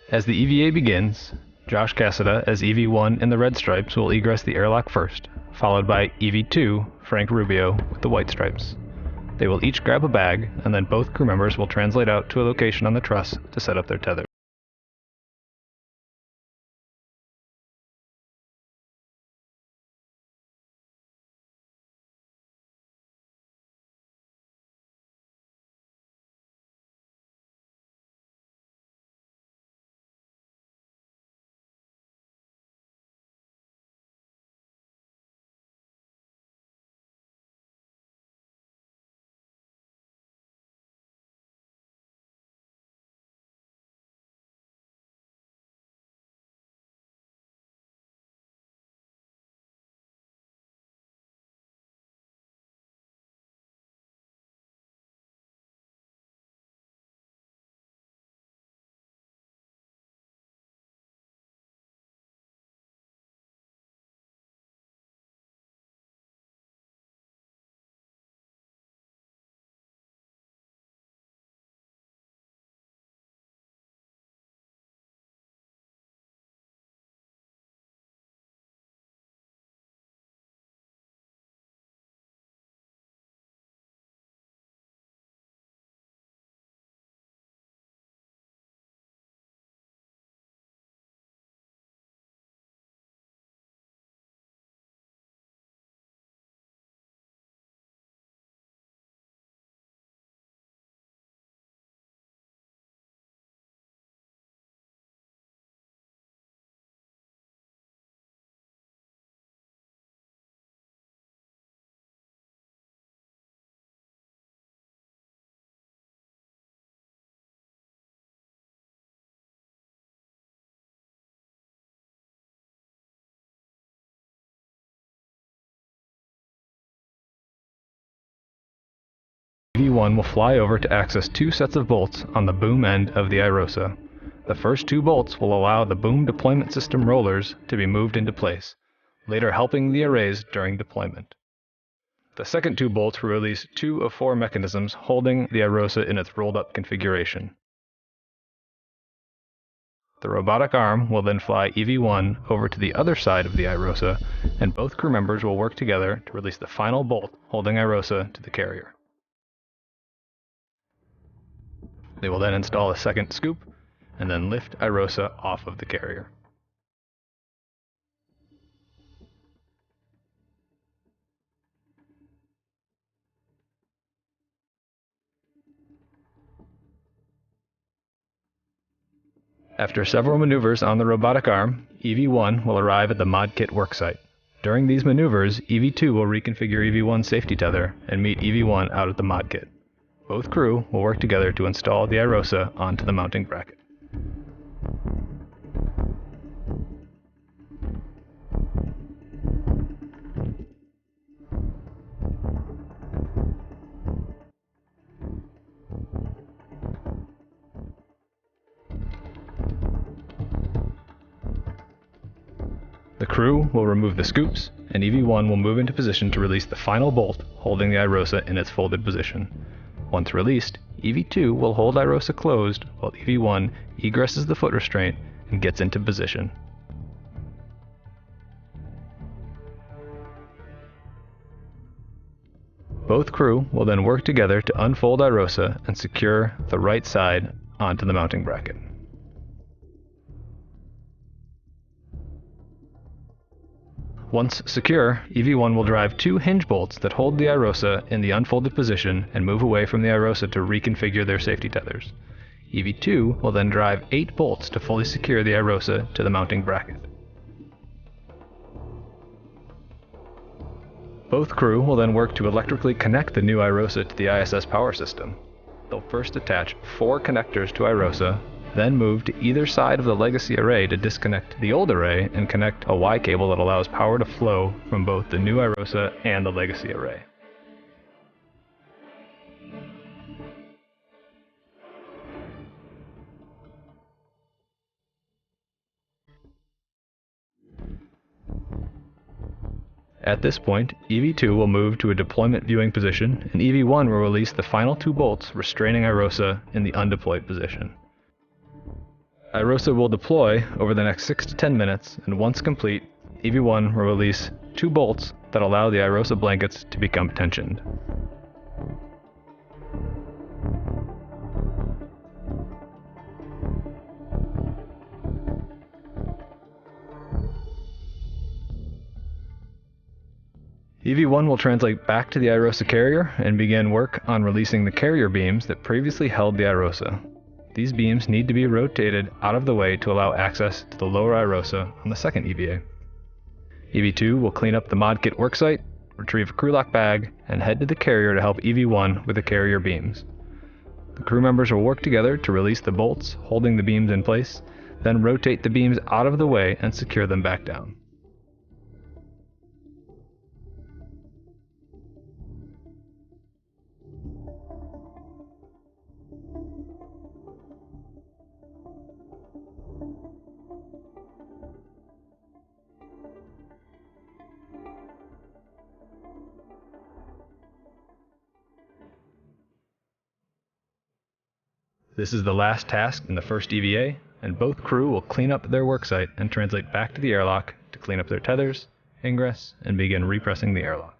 As the EVA begins, Josh Cassada as EV1 in the red stripes will egress the airlock first, followed by EV2, Frank Rubio, with the white stripes. They will each grab a bag, and then both crew members will translate out to a location on the truss to set up their tether. EV1 will fly over to access two sets of bolts on the boom end of the IROSA. The first two bolts will allow the boom deployment system rollers to be moved into place, later helping the arrays during deployment. The second two bolts will release two of four mechanisms holding the IROSA in its rolled-up configuration. The robotic arm will then fly EV1 over to the other side of the IROSA, and both crew members will work together to release the final bolt holding IROSA to the carrier. They will then install a second scoop, and then lift IROSA off of the carrier. After several maneuvers on the robotic arm, EV1 will arrive at the mod kit worksite. During these maneuvers, EV2 will reconfigure EV1's safety tether and meet EV1 out at the mod kit. Both crew will work together to install the IROSA onto the mounting bracket. The crew will remove the scoops, and EV1 will move into position to release the final bolt holding the IROSA in its folded position. Once released, EV2 will hold IROSA closed while EV1 egresses the foot restraint and gets into position. Both crew will then work together to unfold IROSA and secure the right side onto the mounting bracket. Once secure, EV1 will drive two hinge bolts that hold the IROSA in the unfolded position and move away from the IROSA to reconfigure their safety tethers. EV2 will then drive 8 bolts to fully secure the IROSA to the mounting bracket. Both crew will then work to electrically connect the new IROSA to the ISS power system. They'll first attach 4 connectors to IROSA, then move to either side of the legacy array to disconnect the old array and connect a Y cable that allows power to flow from both the new IROSA and the legacy array. At this point, EV2 will move to a deployment viewing position, and EV1 will release the final 2 bolts restraining IROSA in the undeployed position. IROSA will deploy over the next 6 to 10 minutes, and once complete, EV1 will release 2 bolts that allow the IROSA blankets to become tensioned. EV1 will translate back to the IROSA carrier and begin work on releasing the carrier beams that previously held the IROSA. These beams need to be rotated out of the way to allow access to the lower IROSA on the second EVA. EV2 will clean up the mod kit worksite, retrieve a crew lock bag, and head to the carrier to help EV1 with the carrier beams. The crew members will work together to release the bolts holding the beams in place, then rotate the beams out of the way and secure them back down. This is the last task in the first EVA, and both crew will clean up their worksite and translate back to the airlock to clean up their tethers, ingress, and begin repressing the airlock.